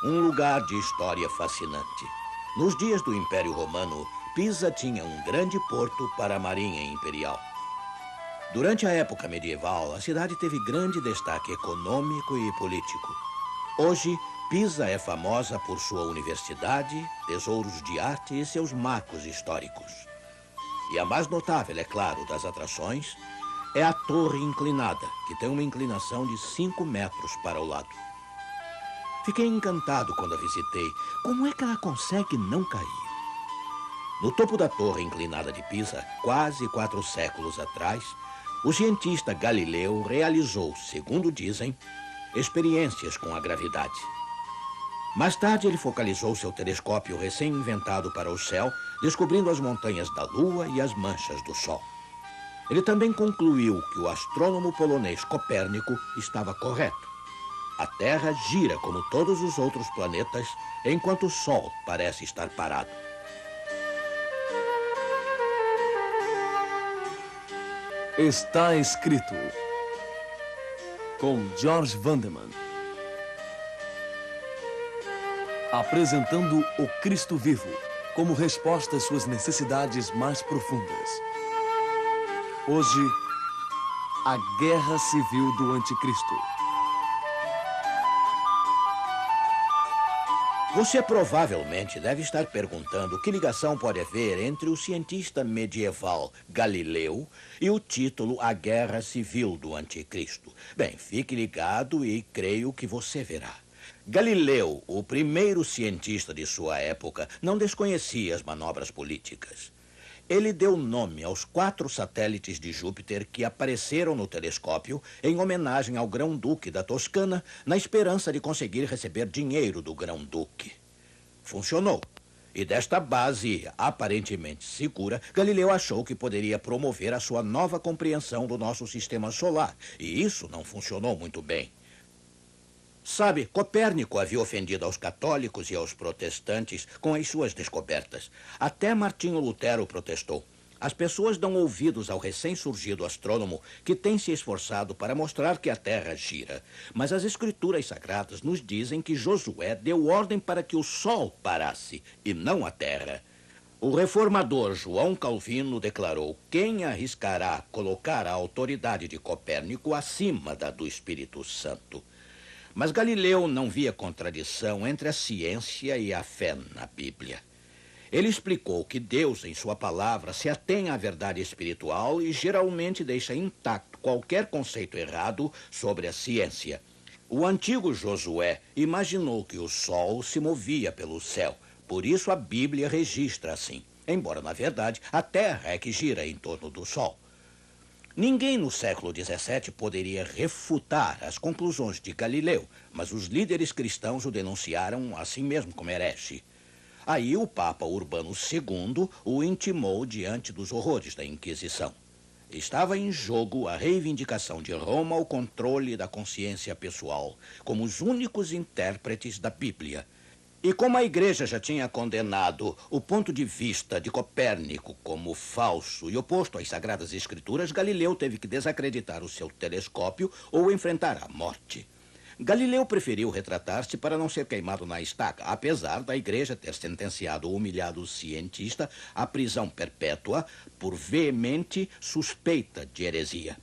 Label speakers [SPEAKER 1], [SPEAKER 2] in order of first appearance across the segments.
[SPEAKER 1] Um lugar de história fascinante. Nos dias do Império Romano, Pisa tinha um grande porto para a marinha imperial. Durante a época medieval, a cidade teve grande destaque econômico e político. Hoje, Pisa é famosa por sua universidade, tesouros de arte e seus marcos históricos. E a mais notável, é claro, das atrações é a Torre Inclinada, que tem uma inclinação de 5 metros para o lado. Fiquei encantado quando a visitei. Como é que ela consegue não cair? No topo da Torre Inclinada de Pisa, quase 4 séculos atrás, o cientista Galileu realizou, segundo dizem, experiências com a gravidade. Mais tarde, ele focalizou seu telescópio recém-inventado para o céu, descobrindo as montanhas da Lua e as manchas do Sol. Ele também concluiu que o astrônomo polonês Copérnico estava correto. A Terra gira como todos os outros planetas, enquanto o Sol parece estar parado.
[SPEAKER 2] Está escrito, com George Vandeman, apresentando o Cristo vivo como resposta às suas necessidades mais profundas. Hoje, a guerra civil do Anticristo.
[SPEAKER 1] Você provavelmente deve estar perguntando que ligação pode haver entre o cientista medieval Galileu e o título A Guerra Civil do Anticristo. Bem, fique ligado e creio que você verá. Galileu, o primeiro cientista de sua época, não desconhecia as manobras políticas. Ele deu nome aos 4 satélites de Júpiter que apareceram no telescópio em homenagem ao grão-duque da Toscana, na esperança de conseguir receber dinheiro do grão-duque. Funcionou. E desta base aparentemente segura, Galileu achou que poderia promover a sua nova compreensão do nosso sistema solar. E isso não funcionou muito bem. Sabe, Copérnico havia ofendido aos católicos e aos protestantes com as suas descobertas. Até Martinho Lutero protestou. As pessoas dão ouvidos ao recém-surgido astrônomo que tem se esforçado para mostrar que a Terra gira. Mas as escrituras sagradas nos dizem que Josué deu ordem para que o Sol parasse e não a Terra. O reformador João Calvino declarou: quem arriscará colocar a autoridade de Copérnico acima da do Espírito Santo? Mas Galileu não via contradição entre a ciência e a fé na Bíblia. Ele explicou que Deus, em sua palavra, se atém à verdade espiritual e geralmente deixa intacto qualquer conceito errado sobre a ciência. O antigo Josué imaginou que o sol se movia pelo céu, por isso a Bíblia registra assim, embora, na verdade, a Terra é que gira em torno do sol. Ninguém no século XVII poderia refutar as conclusões de Galileu, mas os líderes cristãos o denunciaram assim mesmo como herege. Aí o Papa Urbano II o intimou diante dos horrores da Inquisição. Estava em jogo a reivindicação de Roma ao controle da consciência pessoal, como os únicos intérpretes da Bíblia. E como a Igreja já tinha condenado o ponto de vista de Copérnico como falso e oposto às Sagradas Escrituras, Galileu teve que desacreditar o seu telescópio ou enfrentar a morte. Galileu preferiu retratar-se para não ser queimado na estaca, apesar da Igreja ter sentenciado o humilhado cientista à prisão perpétua por veemente suspeita de heresia.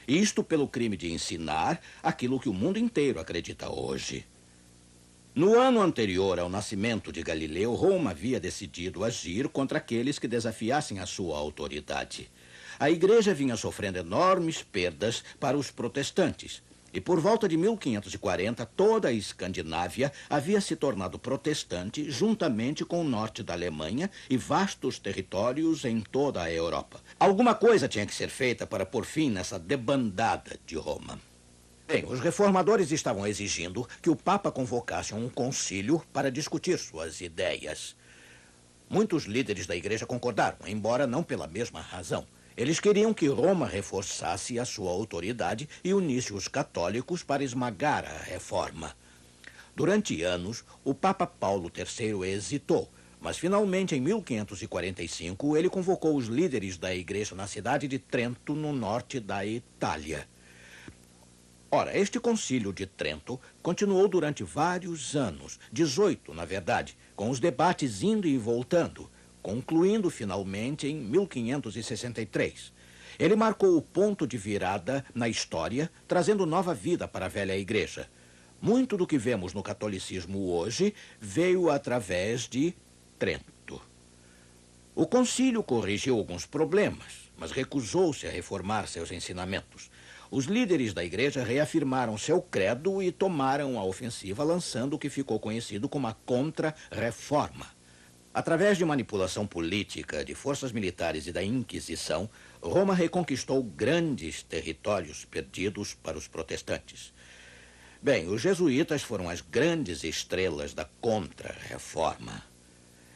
[SPEAKER 1] Isto pelo crime de ensinar aquilo que o mundo inteiro acredita hoje. No ano anterior ao nascimento de Galileu, Roma havia decidido agir contra aqueles que desafiassem a sua autoridade. A Igreja vinha sofrendo enormes perdas para os protestantes. E por volta de 1540, toda a Escandinávia havia se tornado protestante, juntamente com o norte da Alemanha e vastos territórios em toda a Europa. Alguma coisa tinha que ser feita para pôr fim nessa debandada de Roma. Bem, os reformadores estavam exigindo que o Papa convocasse um concílio para discutir suas ideias. Muitos líderes da Igreja concordaram, embora não pela mesma razão. Eles queriam que Roma reforçasse a sua autoridade e unisse os católicos para esmagar a reforma. Durante anos, o Papa Paulo III hesitou, mas finalmente, em 1545, ele convocou os líderes da Igreja na cidade de Trento, no norte da Itália. Ora, este concílio de Trento continuou durante vários anos, 18, na verdade, com os debates indo e voltando, concluindo finalmente em 1563. Ele marcou o ponto de virada na história, trazendo nova vida para a velha igreja. Muito do que vemos no catolicismo hoje veio através de Trento. O concílio corrigiu alguns problemas, mas recusou-se a reformar seus ensinamentos. Os líderes da igreja reafirmaram seu credo e tomaram a ofensiva, lançando o que ficou conhecido como a Contra-Reforma. Através de manipulação política, de forças militares e da Inquisição, Roma reconquistou grandes territórios perdidos para os protestantes. Bem, os jesuítas foram as grandes estrelas da Contra-Reforma.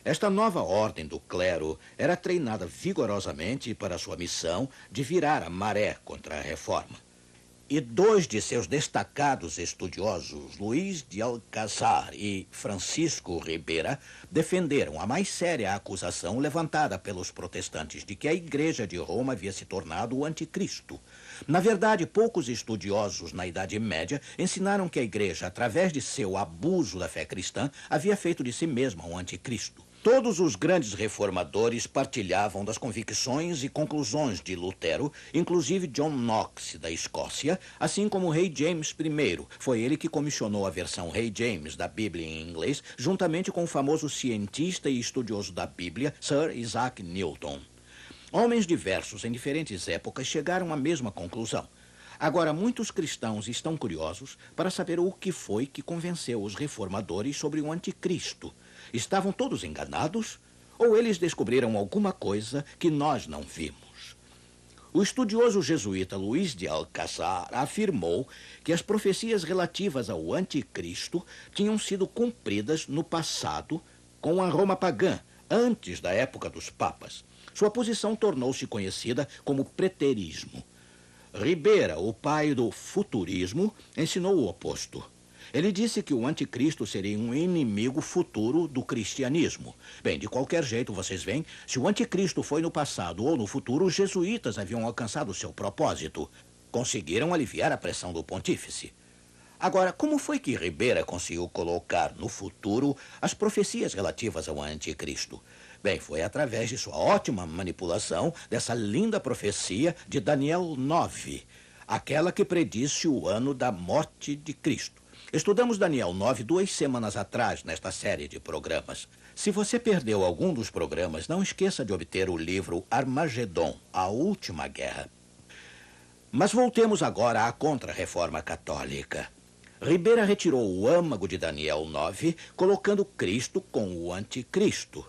[SPEAKER 1] Esta nova ordem do clero era treinada vigorosamente para sua missão de virar a maré contra a reforma. E dois de seus destacados estudiosos, Luís de Alcázar e Francisco Ribera, defenderam a mais séria acusação levantada pelos protestantes de que a Igreja de Roma havia se tornado o anticristo. Na verdade, poucos estudiosos na Idade Média ensinaram que a Igreja, através de seu abuso da fé cristã, havia feito de si mesma um anticristo. Todos os grandes reformadores partilhavam das convicções e conclusões de Lutero, inclusive John Knox, da Escócia, assim como o rei James I. Foi ele que comissionou a versão Rei James da Bíblia em inglês, juntamente com o famoso cientista e estudioso da Bíblia, Sir Isaac Newton. Homens diversos em diferentes épocas chegaram à mesma conclusão. Agora, muitos cristãos estão curiosos para saber o que foi que convenceu os reformadores sobre o anticristo. Estavam todos enganados? Ou eles descobriram alguma coisa que nós não vimos? O estudioso jesuíta Luís de Alcázar afirmou que as profecias relativas ao anticristo tinham sido cumpridas no passado com a Roma pagã, antes da época dos papas. Sua posição tornou-se conhecida como preterismo. Ribera, o pai do futurismo, ensinou o oposto. Ele disse que o anticristo seria um inimigo futuro do cristianismo. Bem, de qualquer jeito, vocês veem, se o anticristo foi no passado ou no futuro, os jesuítas haviam alcançado seu propósito. Conseguiram aliviar a pressão do pontífice. Agora, como foi que Ribera conseguiu colocar no futuro as profecias relativas ao anticristo? Bem, foi através de sua ótima manipulação dessa linda profecia de Daniel 9, aquela que predisse o ano da morte de Cristo. Estudamos Daniel 9 2 semanas atrás nesta série de programas. Se você perdeu algum dos programas, não esqueça de obter o livro Armagedon, a Última Guerra. Mas voltemos agora à Contra-Reforma Católica. Ribera retirou o âmago de Daniel 9, colocando Cristo com o anticristo.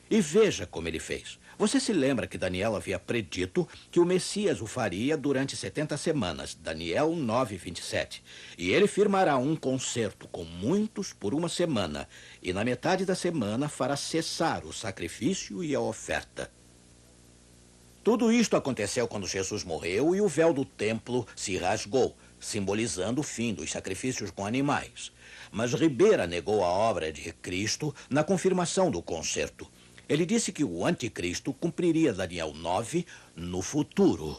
[SPEAKER 1] E veja como ele fez. Você se lembra que Daniel havia predito que o Messias o faria durante 70 semanas, Daniel 9, 27. E ele firmará um concerto com muitos por uma semana, e na metade da semana fará cessar o sacrifício e a oferta. Tudo isto aconteceu quando Jesus morreu e o véu do templo se rasgou, simbolizando o fim dos sacrifícios com animais. Mas Ribera negou a obra de Cristo na confirmação do concerto. Ele disse que o anticristo cumpriria Daniel 9 no futuro.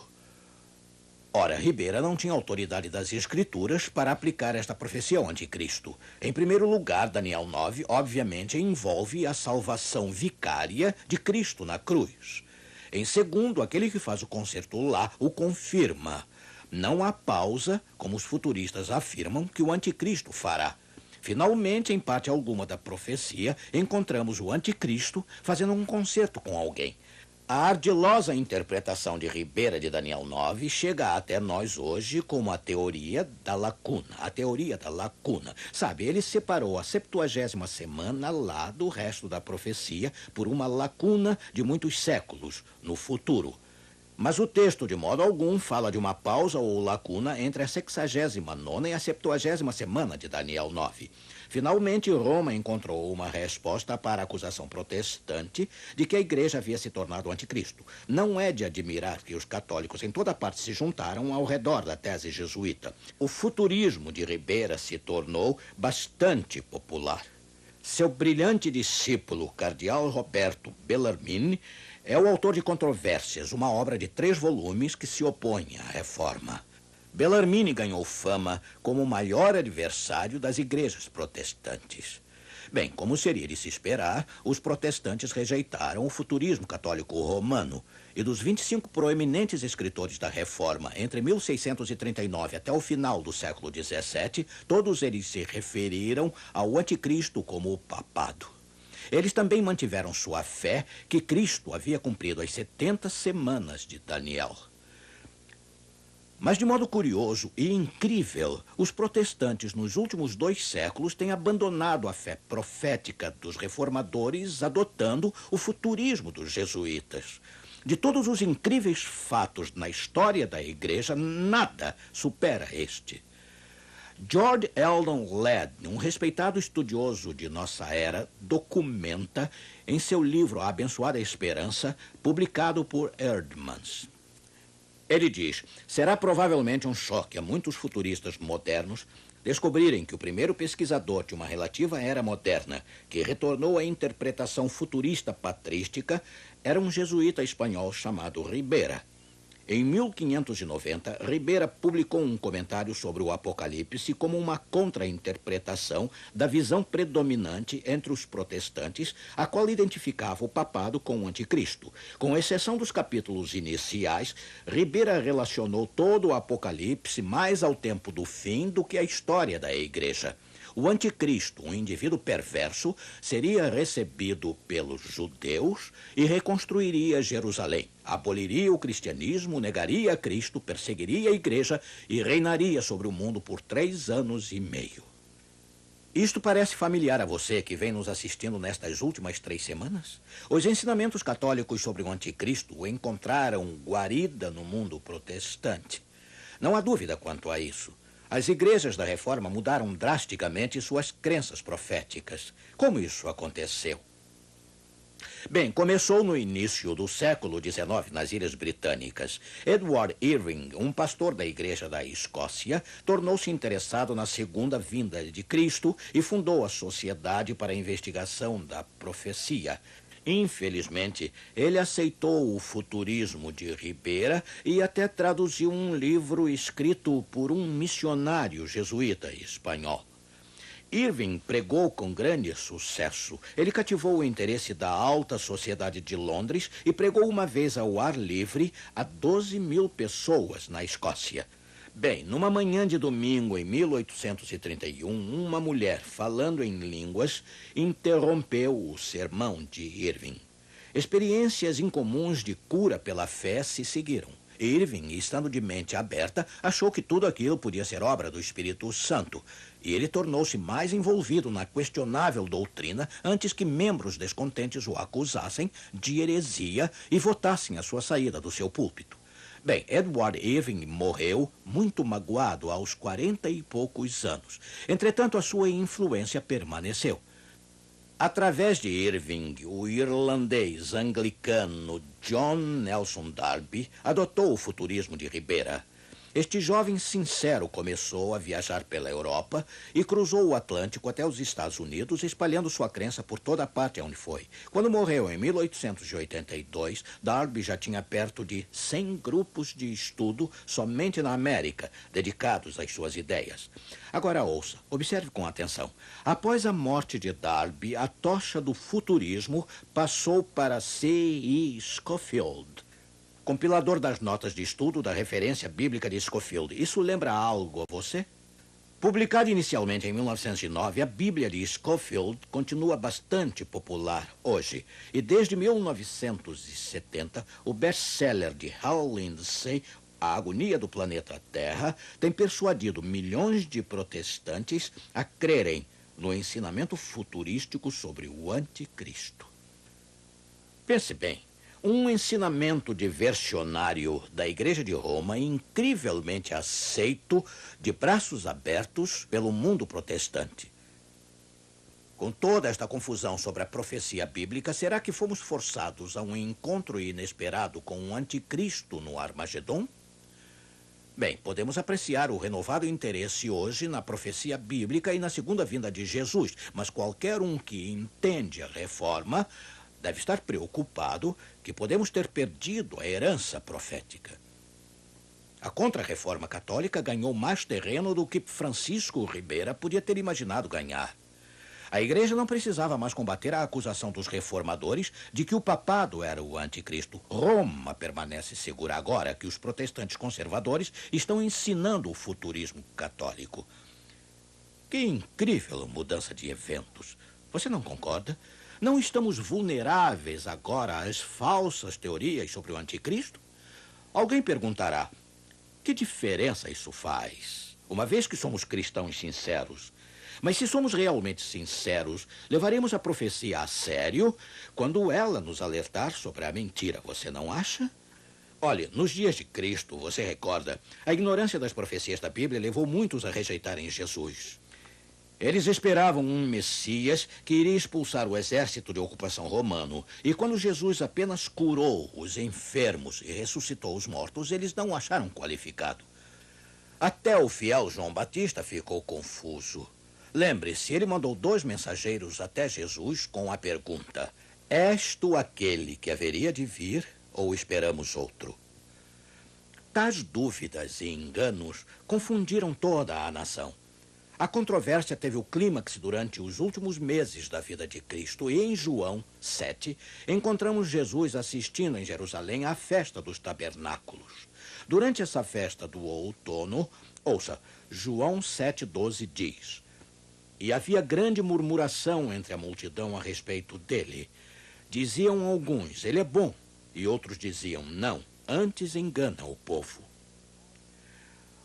[SPEAKER 1] Ora, Ribera não tinha autoridade das escrituras para aplicar esta profecia ao anticristo. Em primeiro lugar, Daniel 9, obviamente, envolve a salvação vicária de Cristo na cruz. Em segundo, aquele que faz o concerto lá o confirma. Não há pausa, como os futuristas afirmam que o anticristo fará. Finalmente, em parte alguma da profecia, encontramos o anticristo fazendo um concerto com alguém. A ardilosa interpretação de Ribera de Daniel 9 chega até nós hoje como a teoria da lacuna. A teoria da lacuna. Sabe, ele separou a 70ª semana lá do resto da profecia por uma lacuna de muitos séculos no futuro. Mas o texto, de modo algum, fala de uma pausa ou lacuna entre a 69ª e a 70ª semana de Daniel 9. Finalmente, Roma encontrou uma resposta para a acusação protestante de que a igreja havia se tornado anticristo. Não é de admirar que os católicos em toda parte se juntaram ao redor da tese jesuíta. O futurismo de Ribera se tornou bastante popular. Seu brilhante discípulo, cardeal Roberto Bellarmine, é o autor de Controvérsias, uma obra de 3 volumes que se opõe à reforma. Bellarmine ganhou fama como o maior adversário das igrejas protestantes. Bem, como seria de se esperar, os protestantes rejeitaram o futurismo católico romano. E dos 25 proeminentes escritores da Reforma entre 1639 até o final do século XVII, todos eles se referiram ao anticristo como o papado. Eles também mantiveram sua fé que Cristo havia cumprido as 70 semanas de Daniel. Mas, de modo curioso e incrível, os protestantes nos últimos 2 séculos têm abandonado a fé profética dos reformadores, adotando o futurismo dos jesuítas. De todos os incríveis fatos na história da Igreja, nada supera este. George Eldon Ladd, um respeitado estudioso de nossa era, documenta em seu livro A Abençoada Esperança, publicado por Eerdmans. Ele diz: será provavelmente um choque a muitos futuristas modernos descobrirem que o primeiro pesquisador de uma relativa era moderna, que retornou à interpretação futurista patrística, era um jesuíta espanhol chamado Ribera. Em 1590, Ribera publicou um comentário sobre o Apocalipse como uma contrainterpretação da visão predominante entre os protestantes, a qual identificava o papado com o anticristo. Com exceção dos capítulos iniciais, Ribera relacionou todo o Apocalipse mais ao tempo do fim do que à história da Igreja. O anticristo, um indivíduo perverso, seria recebido pelos judeus e reconstruiria Jerusalém. Aboliria o cristianismo, negaria a Cristo, perseguiria a igreja e reinaria sobre o mundo por 3 anos e meio. Isto parece familiar a você que vem nos assistindo nestas últimas 3 semanas? Os ensinamentos católicos sobre o anticristo encontraram guarida no mundo protestante. Não há dúvida quanto a isso. As igrejas da Reforma mudaram drasticamente suas crenças proféticas. Como isso aconteceu? Bem, começou no início do século XIX, nas Ilhas Britânicas. Edward Irving, um pastor da Igreja da Escócia, tornou-se interessado na segunda vinda de Cristo e fundou a Sociedade para a Investigação da Profecia. Infelizmente, ele aceitou o futurismo de Ribera e até traduziu um livro escrito por um missionário jesuíta espanhol. Irving pregou com grande sucesso. Ele cativou o interesse da alta sociedade de Londres e pregou uma vez ao ar livre a 12.000 pessoas na Escócia. Bem, numa manhã de domingo em 1831, uma mulher, falando em línguas, interrompeu o sermão de Irving. Experiências incomuns de cura pela fé se seguiram. Irving, estando de mente aberta, achou que tudo aquilo podia ser obra do Espírito Santo. E ele tornou-se mais envolvido na questionável doutrina antes que membros descontentes o acusassem de heresia e votassem a sua saída do seu púlpito. Bem, Edward Irving morreu muito magoado aos 40 e poucos anos. Entretanto, a sua influência permaneceu. Através de Irving, o irlandês anglicano John Nelson Darby adotou o futurismo de Ribera. Este jovem sincero começou a viajar pela Europa e cruzou o Atlântico até os Estados Unidos, espalhando sua crença por toda a parte onde foi. Quando morreu em 1882, Darby já tinha perto de 100 grupos de estudo somente na América, dedicados às suas ideias. Agora ouça, observe com atenção. Após a morte de Darby, a tocha do futurismo passou para C.E. Scofield, compilador das notas de estudo da referência bíblica de Scofield. Isso lembra algo a você? Publicada inicialmente em 1909, a Bíblia de Scofield continua bastante popular hoje. E desde 1970, o best-seller de Hal Lindsey, A Agonia do Planeta Terra, tem persuadido milhões de protestantes a crerem no ensinamento futurístico sobre o anticristo. Pense bem. Um ensinamento diversionário da Igreja de Roma, incrivelmente aceito, de braços abertos pelo mundo protestante. Com toda esta confusão sobre a profecia bíblica, será que fomos forçados a um encontro inesperado com um anticristo no Armagedon? Bem, podemos apreciar o renovado interesse hoje na profecia bíblica e na segunda vinda de Jesus, mas qualquer um que entende a reforma deve estar preocupado que podemos ter perdido a herança profética. A Contra-Reforma Católica ganhou mais terreno do que Francisco Ribeira podia ter imaginado ganhar. A Igreja não precisava mais combater a acusação dos reformadores de que o papado era o anticristo. Roma permanece segura agora que os protestantes conservadores estão ensinando o futurismo católico. Que incrível mudança de eventos. Você não concorda? Não estamos vulneráveis agora às falsas teorias sobre o anticristo? Alguém perguntará, que diferença isso faz? Uma vez que somos cristãos sinceros. Mas se somos realmente sinceros, levaremos a profecia a sério quando ela nos alertar sobre a mentira, você não acha? Olhe, nos dias de Cristo, você recorda, a ignorância das profecias da Bíblia levou muitos a rejeitarem Jesus. Eles esperavam um Messias que iria expulsar o exército de ocupação romano. E quando Jesus apenas curou os enfermos e ressuscitou os mortos, eles não o acharam qualificado. Até o fiel João Batista ficou confuso. Lembre-se, ele mandou 2 mensageiros até Jesus com a pergunta: és tu aquele que haveria de vir ou esperamos outro? Tais dúvidas e enganos confundiram toda a nação. A controvérsia teve o clímax durante os últimos meses da vida de Cristo e em João 7 encontramos Jesus assistindo em Jerusalém à festa dos tabernáculos. Durante essa festa do outono, ouça, João 7,12 diz: e havia grande murmuração entre a multidão a respeito dele. Diziam alguns, ele é bom, e outros diziam, não, antes engana o povo.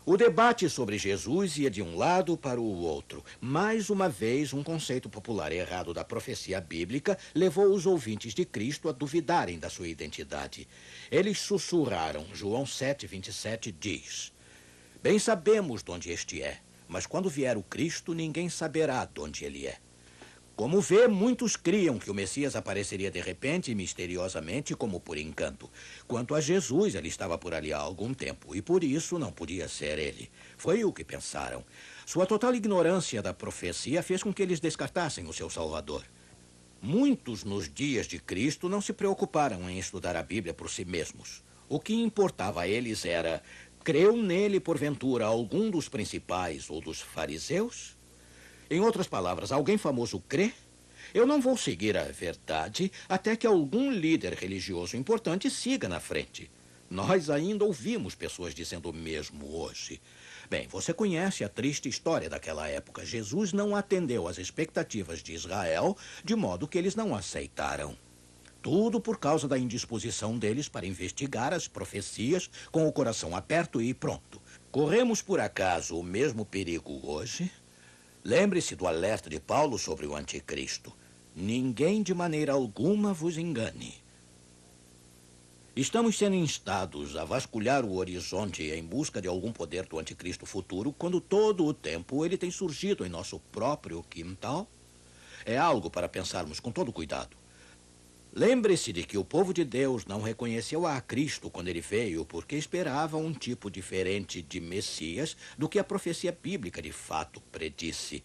[SPEAKER 1] O debate sobre Jesus ia de um lado para o outro. Mais uma vez, um conceito popular errado da profecia bíblica levou os ouvintes de Cristo a duvidarem da sua identidade. Eles sussurraram. João 7,27 diz: bem sabemos de onde este é, mas quando vier o Cristo, ninguém saberá de onde ele é. Como vê, muitos criam que o Messias apareceria de repente e misteriosamente, como por encanto. Quanto a Jesus, ele estava por ali há algum tempo, e por isso não podia ser ele. Foi o que pensaram. Sua total ignorância da profecia fez com que eles descartassem o seu Salvador. Muitos nos dias de Cristo não se preocuparam em estudar a Bíblia por si mesmos. O que importava a eles era: creu nele, porventura, algum dos principais ou dos fariseus? Em outras palavras, alguém famoso crê? Eu não vou seguir a verdade até que algum líder religioso importante siga na frente. Nós ainda ouvimos pessoas dizendo o mesmo hoje. Bem, você conhece a triste história daquela época. Jesus não atendeu às expectativas de Israel, de modo que eles não aceitaram. Tudo por causa da indisposição deles para investigar as profecias com o coração aberto e pronto. Corremos, por acaso, o mesmo perigo hoje? Lembre-se do alerta de Paulo sobre o anticristo. Ninguém de maneira alguma vos engane. Estamos sendo instados a vasculhar o horizonte em busca de algum poder do anticristo futuro, quando todo o tempo ele tem surgido em nosso próprio quintal. É algo para pensarmos com todo cuidado. Lembre-se de que o povo de Deus não reconheceu a Cristo quando ele veio porque esperava um tipo diferente de Messias do que a profecia bíblica de fato predisse.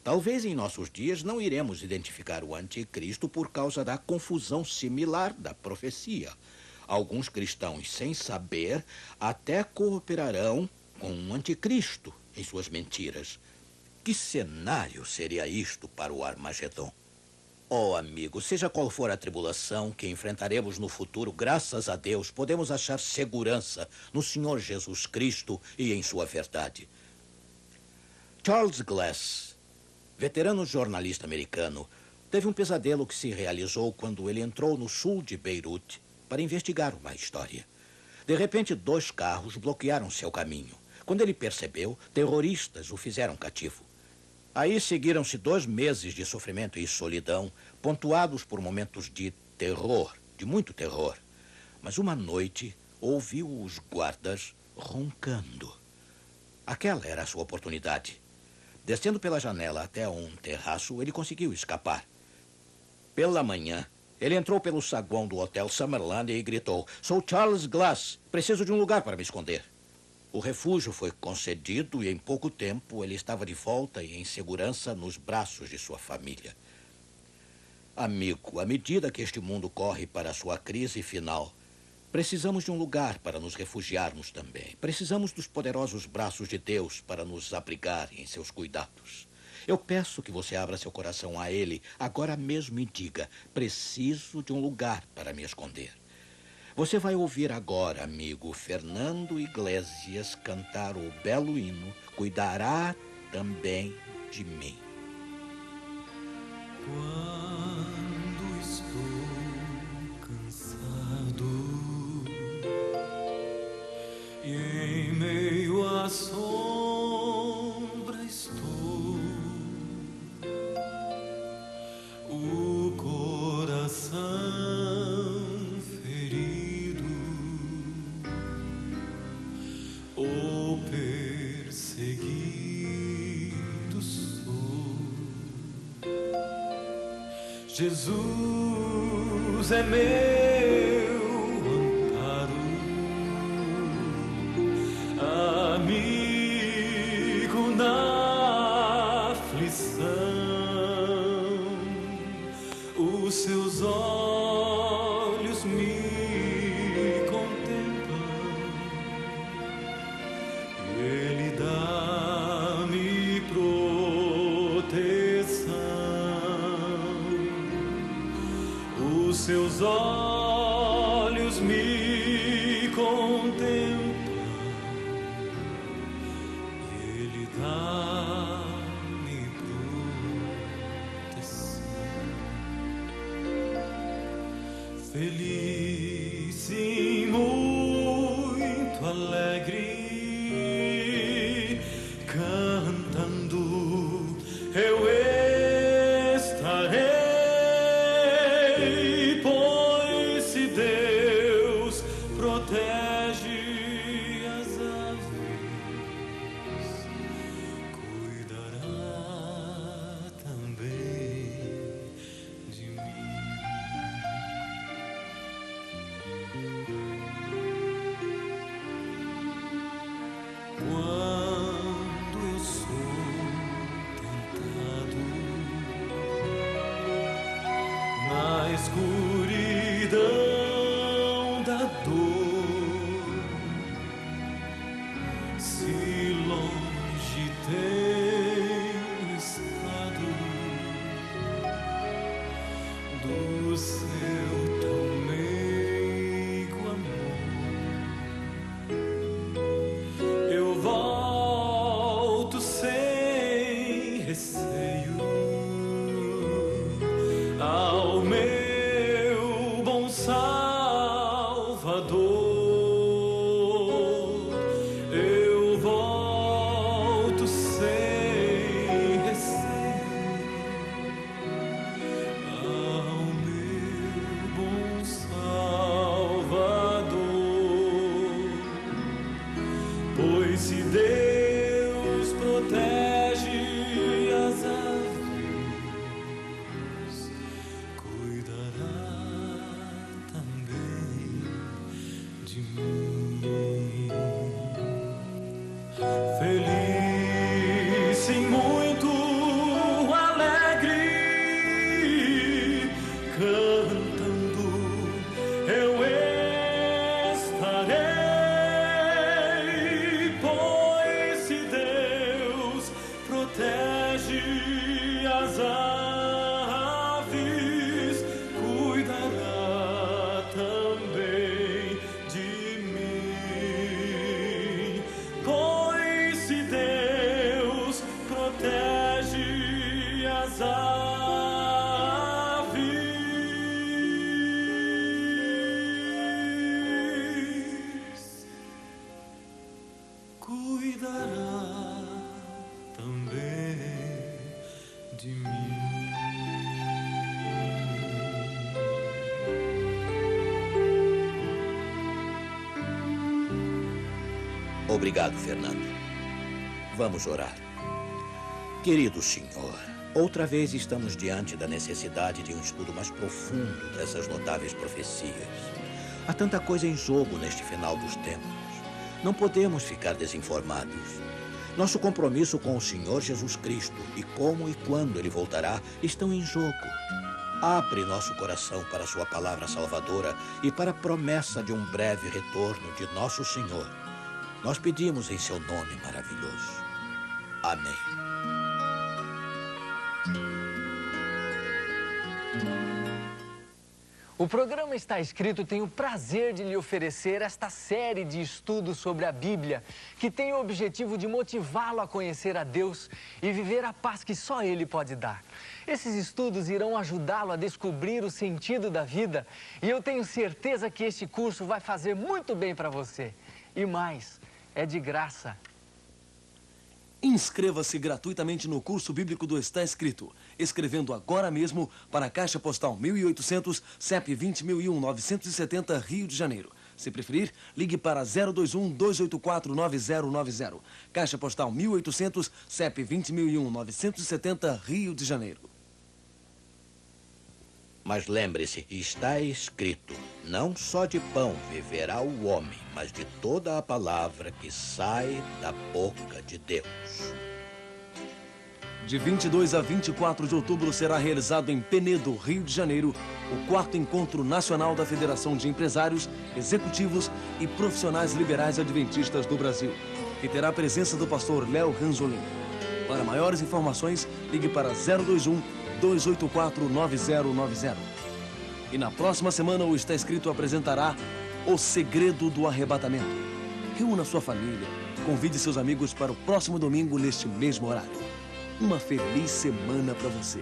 [SPEAKER 1] Talvez em nossos dias não iremos identificar o anticristo por causa da confusão similar da profecia. Alguns cristãos, sem saber, até cooperarão com um anticristo em suas mentiras. Que cenário seria isto para o Armagedon? Oh, amigo, seja qual for a tribulação que enfrentaremos no futuro, graças a Deus, podemos achar segurança no Senhor Jesus Cristo e em sua verdade. Charles Glass, veterano jornalista americano, teve um pesadelo que se realizou quando ele entrou no sul de Beirute para investigar uma história. De repente, 2 carros bloquearam seu caminho. Quando ele percebeu, terroristas o fizeram cativo. Aí seguiram-se 2 meses de sofrimento e solidão, pontuados por momentos de terror, de muito terror. Mas uma noite, ouviu os guardas roncando. Aquela era a sua oportunidade. Descendo pela janela até um terraço, ele conseguiu escapar. Pela manhã, ele entrou pelo saguão do Hotel Summerland e gritou: "Sou Charles Glass, preciso de um lugar para me esconder." O refúgio foi concedido e em pouco tempo ele estava de volta e em segurança nos braços de sua família. Amigo, à medida que este mundo corre para a sua crise final, Precisamos de um lugar para nos refugiarmos também. Precisamos dos poderosos braços de Deus para nos abrigar em seus cuidados. Eu peço que você abra seu coração a Ele agora mesmo e diga: preciso de um lugar para me esconder. Você vai ouvir agora, amigo Fernando Iglesias, cantar o belo hino Cuidará também de mim.
[SPEAKER 3] Quando estou cansado e em meio à sombra estou, o coração ferido ou perseguido sou. Jesus é meu amparo, amigo na aflição. Os seus olhos me contemplam, Ele dá-me proteção. Os seus olhos me contemplam, Ele dá-me proteção. Feliz e muito alegre, cantando eu estarei, pois se Deus protege as aves, cuidará também de mim. Quando eu sou tentado na escuridão da dor, se longe tenho estado do seu tão meigo amor, eu volto sem receio ao meu bom Salvador. Eu volto sem receio ao meu bom Salvador. Pois se Deus protege as aves, cuidará também de mim. Feliz e muito alegre, cantando eu estarei, pois se Deus protege as aves, cuidará também de mim. Pois se Deus protege as aves, cuidará também de mim.
[SPEAKER 1] Obrigado, Fernando. Vamos orar. Querido Senhor, outra vez estamos diante da necessidade de um estudo mais profundo dessas notáveis profecias. Há tanta coisa em jogo neste final dos tempos. Não podemos ficar desinformados. Nosso compromisso com o Senhor Jesus Cristo e como e quando Ele voltará estão em jogo. Abre nosso coração para a sua palavra salvadora e para a promessa de um breve retorno de nosso Senhor. Nós pedimos em seu nome maravilhoso. Amém.
[SPEAKER 4] O programa Está Escrito tem o prazer de lhe oferecer esta série de estudos sobre a Bíblia, que tem o objetivo de motivá-lo a conhecer a Deus e viver a paz que só Ele pode dar. Esses estudos irão ajudá-lo a descobrir o sentido da vida e eu tenho certeza que este curso vai fazer muito bem para você. E mais, é de graça.
[SPEAKER 2] Inscreva-se gratuitamente no curso bíblico do Está Escrito, escrevendo agora mesmo para a Caixa Postal 1800, CEP 20.001-970, Rio de Janeiro. Se preferir, ligue para 021-284-9090. Caixa Postal 1800, CEP 20.001-970, Rio de Janeiro.
[SPEAKER 1] Mas lembre-se, está escrito, não só de pão viverá o homem, mas de toda a palavra que sai da boca de Deus.
[SPEAKER 2] De 22 a 24 de outubro será realizado em Penedo, Rio de Janeiro, o 4º Encontro Nacional da Federação de Empresários, Executivos e Profissionais Liberais Adventistas do Brasil, que terá a presença do pastor Léo Ranzolin. Para maiores informações, ligue para 021-284-9090. E na próxima semana o Está Escrito apresentará O Segredo do Arrebatamento. Reúna sua família, convide seus amigos para o próximo domingo neste mesmo horário. Uma feliz semana para você.